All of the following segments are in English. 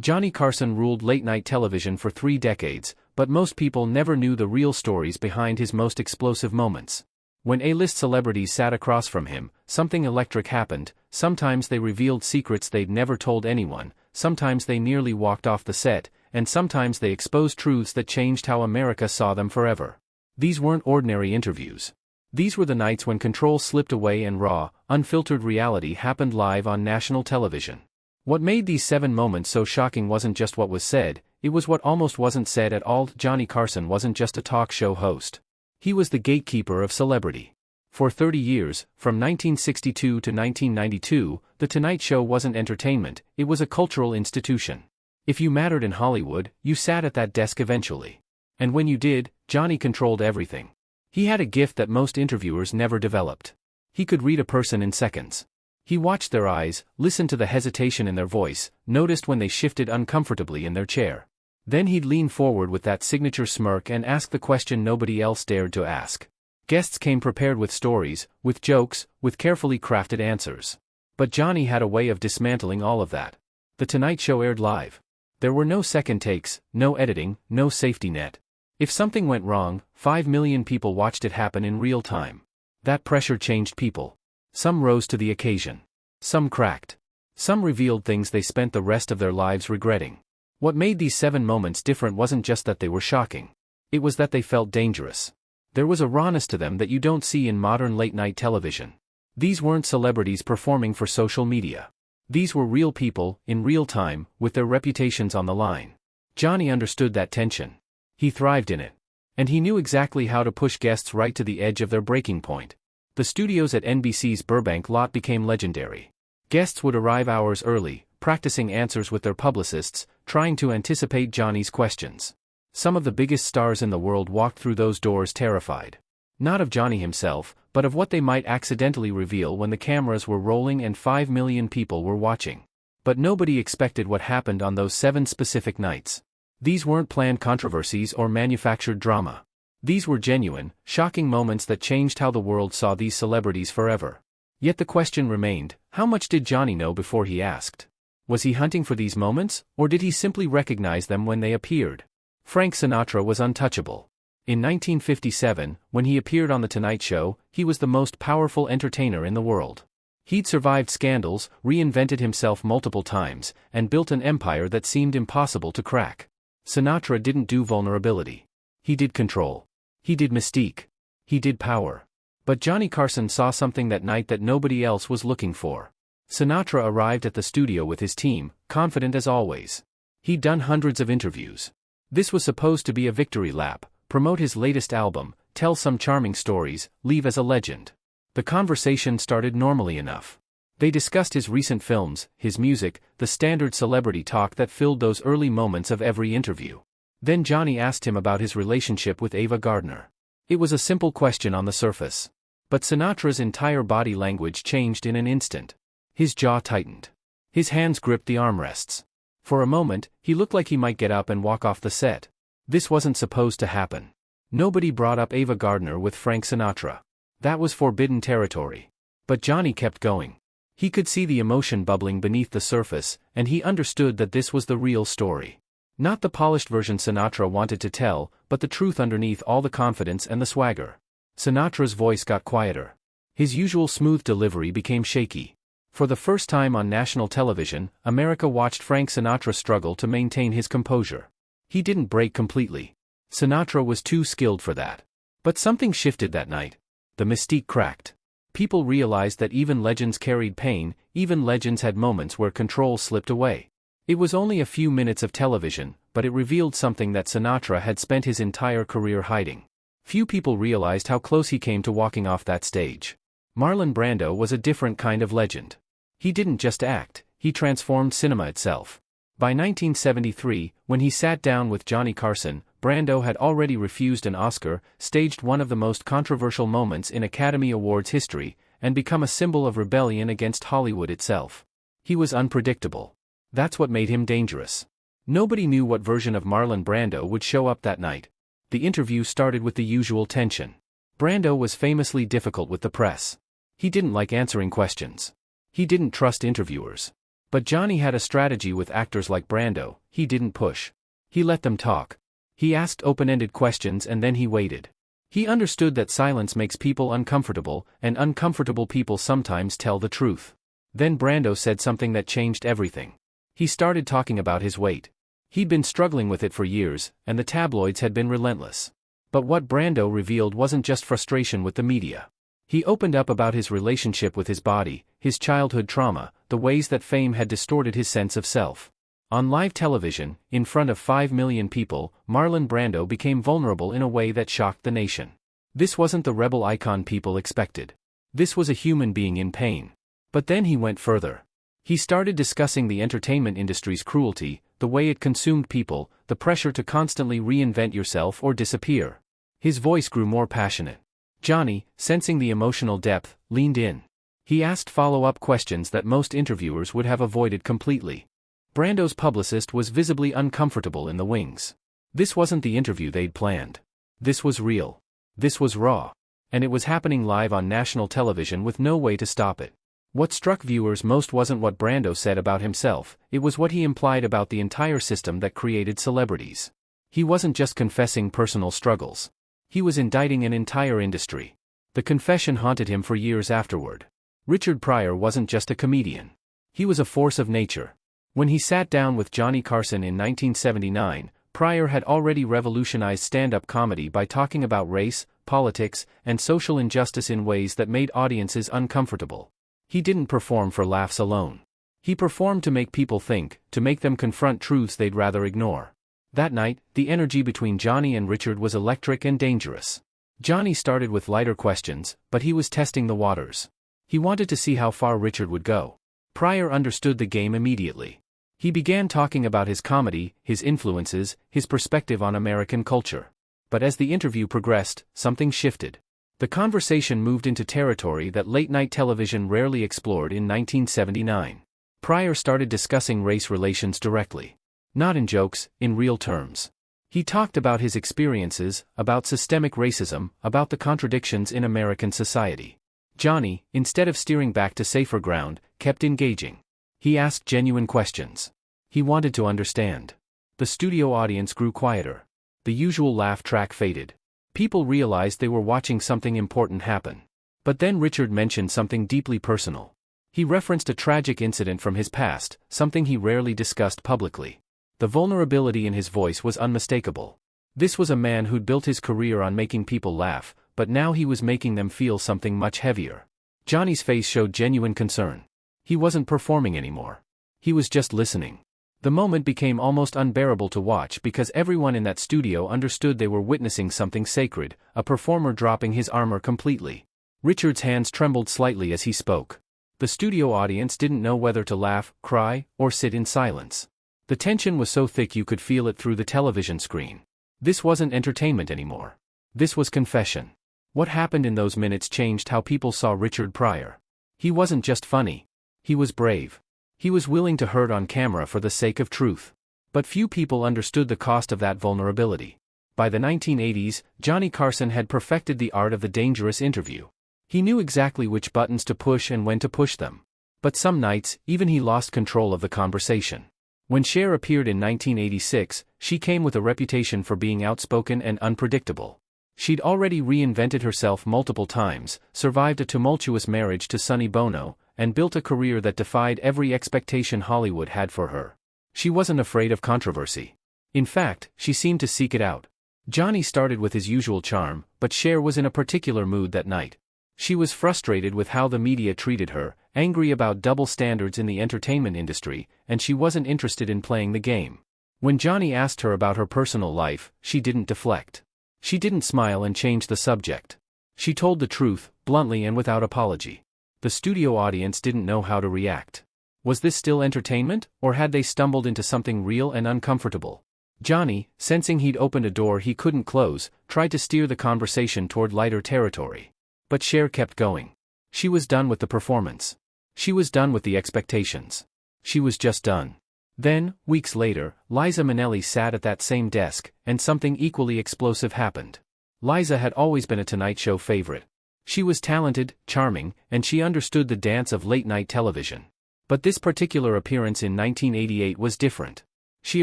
Johnny Carson ruled late-night television for 3 decades, but most people never knew the real stories behind his most explosive moments. When A-list celebrities sat across from him, something electric happened. Sometimes they revealed secrets they'd never told anyone, sometimes they nearly walked off the set, and sometimes they exposed truths that changed how America saw them forever. These weren't ordinary interviews. These were the nights when control slipped away and raw, unfiltered reality happened live on national television. What made these 7 moments so shocking wasn't just what was said, it was what almost wasn't said at all. Johnny Carson wasn't just a talk show host. He was the gatekeeper of celebrity. For 30 years, from 1962 to 1992, The Tonight Show wasn't entertainment, it was a cultural institution. If you mattered in Hollywood, you sat at that desk eventually. And when you did, Johnny controlled everything. He had a gift that most interviewers never developed. He could read a person in seconds. He watched their eyes, listened to the hesitation in their voice, noticed when they shifted uncomfortably in their chair. Then he'd lean forward with that signature smirk and ask the question nobody else dared to ask. Guests came prepared with stories, with jokes, with carefully crafted answers. But Johnny had a way of dismantling all of that. The Tonight Show aired live. There were no second takes, no editing, no safety net. If something went wrong, 5 million people watched it happen in real time. That pressure changed people. Some rose to the occasion. Some cracked. Some revealed things they spent the rest of their lives regretting. What made these 7 moments different wasn't just that they were shocking. It was that they felt dangerous. There was a rawness to them that you don't see in modern late-night television. These weren't celebrities performing for social media. These were real people, in real time, with their reputations on the line. Johnny understood that tension. He thrived in it. And he knew exactly how to push guests right to the edge of their breaking point. The studios at NBC's Burbank lot became legendary. Guests would arrive hours early, practicing answers with their publicists, trying to anticipate Johnny's questions. Some of the biggest stars in the world walked through those doors terrified. Not of Johnny himself, but of what they might accidentally reveal when the cameras were rolling and 5 million people were watching. But nobody expected what happened on those 7 specific nights. These weren't planned controversies or manufactured drama. These were genuine, shocking moments that changed how the world saw these celebrities forever. Yet the question remained, how much did Johnny know before he asked? Was he hunting for these moments, or did he simply recognize them when they appeared? Frank Sinatra was untouchable. In 1957, when he appeared on The Tonight Show, he was the most powerful entertainer in the world. He'd survived scandals, reinvented himself multiple times, and built an empire that seemed impossible to crack. Sinatra didn't do vulnerability. He did control. He did mystique. He did power. But Johnny Carson saw something that night that nobody else was looking for. Sinatra arrived at the studio with his team, confident as always. He'd done hundreds of interviews. This was supposed to be a victory lap, promote his latest album, tell some charming stories, leave as a legend. The conversation started normally enough. They discussed his recent films, his music, the standard celebrity talk that filled those early moments of every interview. Then Johnny asked him about his relationship with Ava Gardner. It was a simple question on the surface. But Sinatra's entire body language changed in an instant. His jaw tightened. His hands gripped the armrests. For a moment, he looked like he might get up and walk off the set. This wasn't supposed to happen. Nobody brought up Ava Gardner with Frank Sinatra. That was forbidden territory. But Johnny kept going. He could see the emotion bubbling beneath the surface, and he understood that this was the real story. Not the polished version Sinatra wanted to tell, but the truth underneath all the confidence and the swagger. Sinatra's voice got quieter. His usual smooth delivery became shaky. For the first time on national television, America watched Frank Sinatra struggle to maintain his composure. He didn't break completely. Sinatra was too skilled for that. But something shifted that night. The mystique cracked. People realized that even legends carried pain, even legends had moments where control slipped away. It was only a few minutes of television, but it revealed something that Sinatra had spent his entire career hiding. Few people realized how close he came to walking off that stage. Marlon Brando was a different kind of legend. He didn't just act, he transformed cinema itself. By 1973, when he sat down with Johnny Carson, Brando had already refused an Oscar, staged one of the most controversial moments in Academy Awards history, and become a symbol of rebellion against Hollywood itself. He was unpredictable. That's what made him dangerous. Nobody knew what version of Marlon Brando would show up that night. The interview started with the usual tension. Brando was famously difficult with the press. He didn't like answering questions. He didn't trust interviewers. But Johnny had a strategy with actors like Brando. He didn't push. He let them talk. He asked open-ended questions and then he waited. He understood that silence makes people uncomfortable, and uncomfortable people sometimes tell the truth. Then Brando said something that changed everything. He started talking about his weight. He'd been struggling with it for years, and the tabloids had been relentless. But what Brando revealed wasn't just frustration with the media. He opened up about his relationship with his body, his childhood trauma, the ways that fame had distorted his sense of self. On live television, in front of 5 million people, Marlon Brando became vulnerable in a way that shocked the nation. This wasn't the rebel icon people expected. This was a human being in pain. But then he went further. He started discussing the entertainment industry's cruelty, the way it consumed people, the pressure to constantly reinvent yourself or disappear. His voice grew more passionate. Johnny, sensing the emotional depth, leaned in. He asked follow-up questions that most interviewers would have avoided completely. Brando's publicist was visibly uncomfortable in the wings. This wasn't the interview they'd planned. This was real. This was raw. And it was happening live on national television with no way to stop it. What struck viewers most wasn't what Brando said about himself, it was what he implied about the entire system that created celebrities. He wasn't just confessing personal struggles. He was indicting an entire industry. The confession haunted him for years afterward. Richard Pryor wasn't just a comedian. He was a force of nature. When he sat down with Johnny Carson in 1979, Pryor had already revolutionized stand-up comedy by talking about race, politics, and social injustice in ways that made audiences uncomfortable. He didn't perform for laughs alone. He performed to make people think, to make them confront truths they'd rather ignore. That night, the energy between Johnny and Richard was electric and dangerous. Johnny started with lighter questions, but he was testing the waters. He wanted to see how far Richard would go. Pryor understood the game immediately. He began talking about his comedy, his influences, his perspective on American culture. But as the interview progressed, something shifted. The conversation moved into territory that late-night television rarely explored in 1979. Pryor started discussing race relations directly. Not in jokes, in real terms. He talked about his experiences, about systemic racism, about the contradictions in American society. Johnny, instead of steering back to safer ground, kept engaging. He asked genuine questions. He wanted to understand. The studio audience grew quieter. The usual laugh track faded. People realized they were watching something important happen. But then Richard mentioned something deeply personal. He referenced a tragic incident from his past, something he rarely discussed publicly. The vulnerability in his voice was unmistakable. This was a man who'd built his career on making people laugh, but now he was making them feel something much heavier. Johnny's face showed genuine concern. He wasn't performing anymore. He was just listening. The moment became almost unbearable to watch because everyone in that studio understood they were witnessing something sacred, a performer dropping his armor completely. Richard's hands trembled slightly as he spoke. The studio audience didn't know whether to laugh, cry, or sit in silence. The tension was so thick you could feel it through the television screen. This wasn't entertainment anymore. This was confession. What happened in those minutes changed how people saw Richard Pryor. He wasn't just funny. He was brave. He was willing to hurt on camera for the sake of truth. But few people understood the cost of that vulnerability. By the 1980s, Johnny Carson had perfected the art of the dangerous interview. He knew exactly which buttons to push and when to push them. But some nights, even he lost control of the conversation. When Cher appeared in 1986, she came with a reputation for being outspoken and unpredictable. She'd already reinvented herself multiple times, survived a tumultuous marriage to Sonny Bono, and built a career that defied every expectation Hollywood had for her. She wasn't afraid of controversy. In fact, she seemed to seek it out. Johnny started with his usual charm, but Cher was in a particular mood that night. She was frustrated with how the media treated her, angry about double standards in the entertainment industry, and she wasn't interested in playing the game. When Johnny asked her about her personal life, she didn't deflect. She didn't smile and change the subject. She told the truth, bluntly and without apology. The studio audience didn't know how to react. Was this still entertainment, or had they stumbled into something real and uncomfortable? Johnny, sensing he'd opened a door he couldn't close, tried to steer the conversation toward lighter territory. But Cher kept going. She was done with the performance. She was done with the expectations. She was just done. Then, weeks later, Liza Minnelli sat at that same desk, and something equally explosive happened. Liza had always been a Tonight Show favorite. She was talented, charming, and she understood the dance of late-night television. But this particular appearance in 1988 was different. She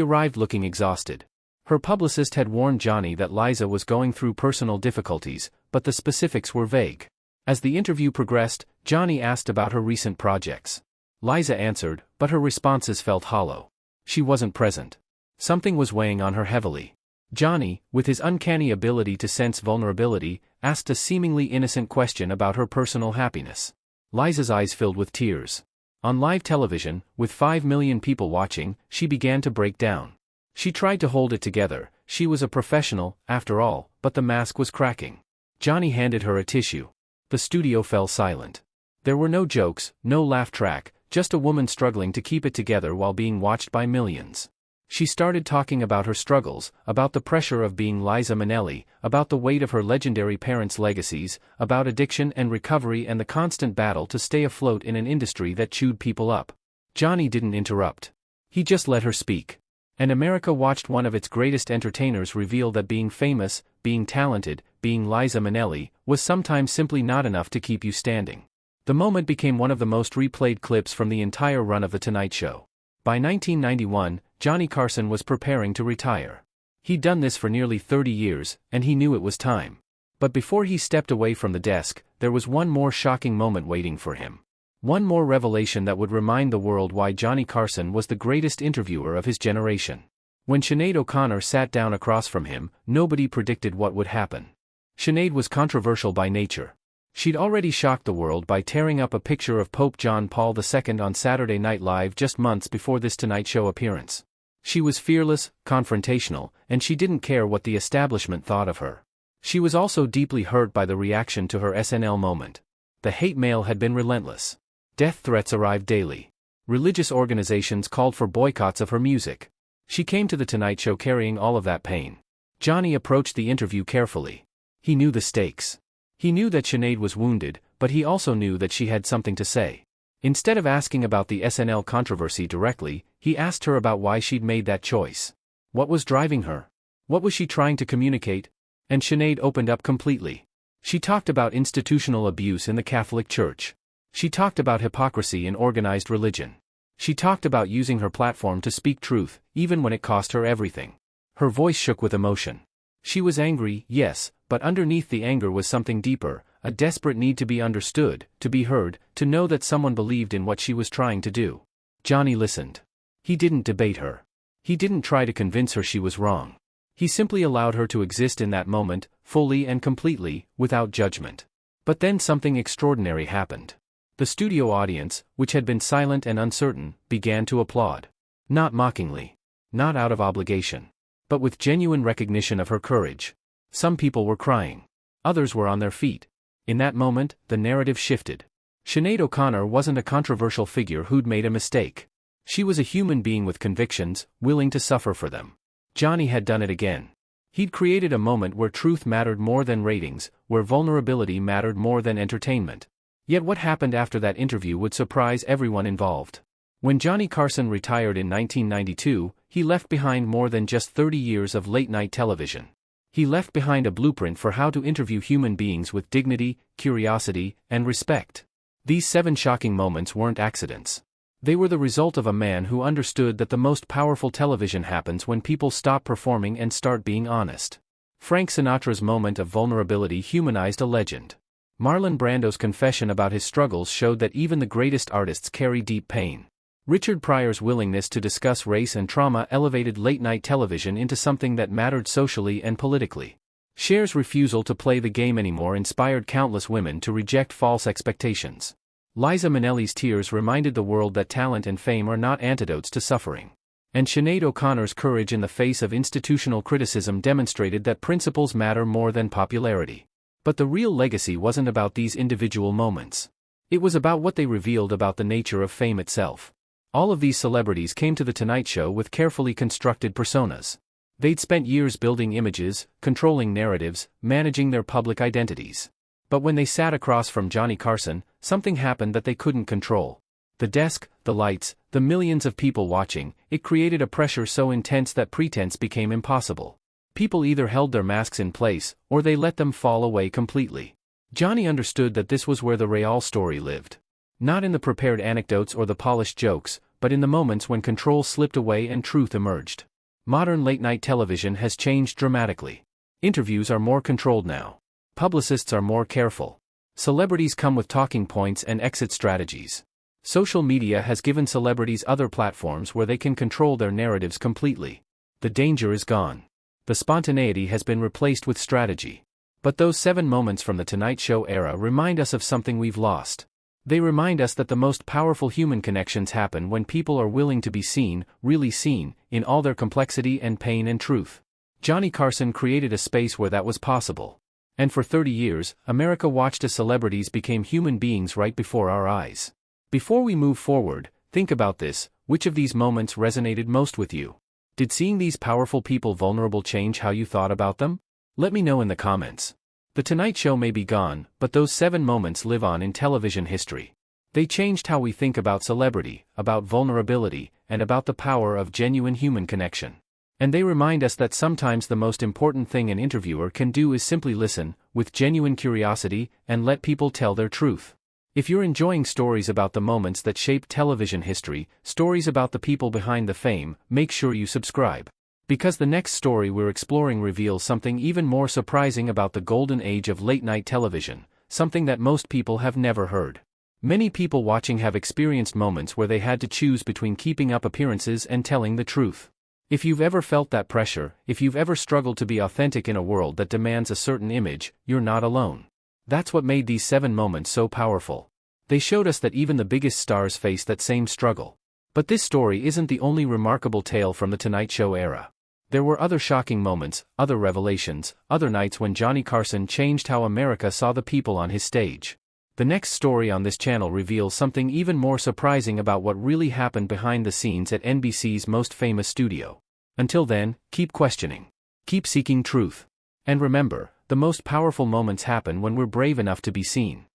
arrived looking exhausted. Her publicist had warned Johnny that Liza was going through personal difficulties, but the specifics were vague. As the interview progressed, Johnny asked about her recent projects. Liza answered, but her responses felt hollow. She wasn't present. Something was weighing on her heavily. Johnny, with his uncanny ability to sense vulnerability, asked a seemingly innocent question about her personal happiness. Liza's eyes filled with tears. On live television, with 5 million people watching, she began to break down. She tried to hold it together. She was a professional, after all, but the mask was cracking. Johnny handed her a tissue. The studio fell silent. There were no jokes, no laugh track, just a woman struggling to keep it together while being watched by millions. She started talking about her struggles, about the pressure of being Liza Minnelli, about the weight of her legendary parents' legacies, about addiction and recovery and the constant battle to stay afloat in an industry that chewed people up. Johnny didn't interrupt. He just let her speak. And America watched one of its greatest entertainers reveal that being famous, being talented, being Liza Minnelli, was sometimes simply not enough to keep you standing. The moment became one of the most replayed clips from the entire run of The Tonight Show. By 1991, Johnny Carson was preparing to retire. He'd done this for nearly 30 years, and he knew it was time. But before he stepped away from the desk, there was one more shocking moment waiting for him. One more revelation that would remind the world why Johnny Carson was the greatest interviewer of his generation. When Sinead O'Connor sat down across from him, nobody predicted what would happen. Sinead was controversial by nature. She'd already shocked the world by tearing up a picture of Pope John Paul II on Saturday Night Live just months before this Tonight Show appearance. She was fearless, confrontational, and she didn't care what the establishment thought of her. She was also deeply hurt by the reaction to her SNL moment. The hate mail had been relentless. Death threats arrived daily. Religious organizations called for boycotts of her music. She came to the Tonight Show carrying all of that pain. Johnny approached the interview carefully. He knew the stakes. He knew that Sinead was wounded, but he also knew that she had something to say. Instead of asking about the SNL controversy directly, he asked her about why she'd made that choice. What was driving her? What was she trying to communicate? And Sinead opened up completely. She talked about institutional abuse in the Catholic Church. She talked about hypocrisy in organized religion. She talked about using her platform to speak truth, even when it cost her everything. Her voice shook with emotion. She was angry, yes, but underneath the anger was something deeper, a desperate need to be understood, to be heard, to know that someone believed in what she was trying to do. Johnny listened. He didn't debate her. He didn't try to convince her she was wrong. He simply allowed her to exist in that moment, fully and completely, without judgment. But then something extraordinary happened. The studio audience, which had been silent and uncertain, began to applaud. Not mockingly. Not out of obligation. But with genuine recognition of her courage. Some people were crying. Others were on their feet. In that moment, the narrative shifted. Sinead O'Connor wasn't a controversial figure who'd made a mistake. She was a human being with convictions, willing to suffer for them. Johnny had done it again. He'd created a moment where truth mattered more than ratings, where vulnerability mattered more than entertainment. Yet what happened after that interview would surprise everyone involved. When Johnny Carson retired in 1992, he left behind more than just 30 years of late-night television. He left behind a blueprint for how to interview human beings with dignity, curiosity, and respect. These 7 shocking moments weren't accidents. They were the result of a man who understood that the most powerful television happens when people stop performing and start being honest. Frank Sinatra's moment of vulnerability humanized a legend. Marlon Brando's confession about his struggles showed that even the greatest artists carry deep pain. Richard Pryor's willingness to discuss race and trauma elevated late-night television into something that mattered socially and politically. Cher's refusal to play the game anymore inspired countless women to reject false expectations. Liza Minnelli's tears reminded the world that talent and fame are not antidotes to suffering. And Sinead O'Connor's courage in the face of institutional criticism demonstrated that principles matter more than popularity. But the real legacy wasn't about these individual moments. It was about what they revealed about the nature of fame itself. All of these celebrities came to The Tonight Show with carefully constructed personas. They'd spent years building images, controlling narratives, managing their public identities. But when they sat across from Johnny Carson, something happened that they couldn't control. The desk, the lights, the millions of people watching, it created a pressure so intense that pretense became impossible. People either held their masks in place, or they let them fall away completely. Johnny understood that this was where the real story lived. Not in the prepared anecdotes or the polished jokes, but in the moments when control slipped away and truth emerged. Modern late-night television has changed dramatically. Interviews are more controlled now. Publicists are more careful. Celebrities come with talking points and exit strategies. Social media has given celebrities other platforms where they can control their narratives completely. The danger is gone. The spontaneity has been replaced with strategy. But those 7 moments from the Tonight Show era remind us of something we've lost. They remind us that the most powerful human connections happen when people are willing to be seen, really seen, in all their complexity and pain and truth. Johnny Carson created a space where that was possible. And for 30 years, America watched as celebrities became human beings right before our eyes. Before we move forward, think about this: which of these moments resonated most with you? Did seeing these powerful people vulnerable change how you thought about them? Let me know in the comments. The Tonight Show may be gone, but those 7 moments live on in television history. They changed how we think about celebrity, about vulnerability, and about the power of genuine human connection. And they remind us that sometimes the most important thing an interviewer can do is simply listen, with genuine curiosity, and let people tell their truth. If you're enjoying stories about the moments that shaped television history, stories about the people behind the fame, make sure you subscribe. Because the next story we're exploring reveals something even more surprising about the golden age of late-night television, something that most people have never heard. Many people watching have experienced moments where they had to choose between keeping up appearances and telling the truth. If you've ever felt that pressure, if you've ever struggled to be authentic in a world that demands a certain image, you're not alone. That's what made these 7 moments so powerful. They showed us that even the biggest stars face that same struggle. But this story isn't the only remarkable tale from the Tonight Show era. There were other shocking moments, other revelations, other nights when Johnny Carson changed how America saw the people on his stage. The next story on this channel reveals something even more surprising about what really happened behind the scenes at NBC's most famous studio. Until then, keep questioning. Keep seeking truth. And remember, the most powerful moments happen when we're brave enough to be seen.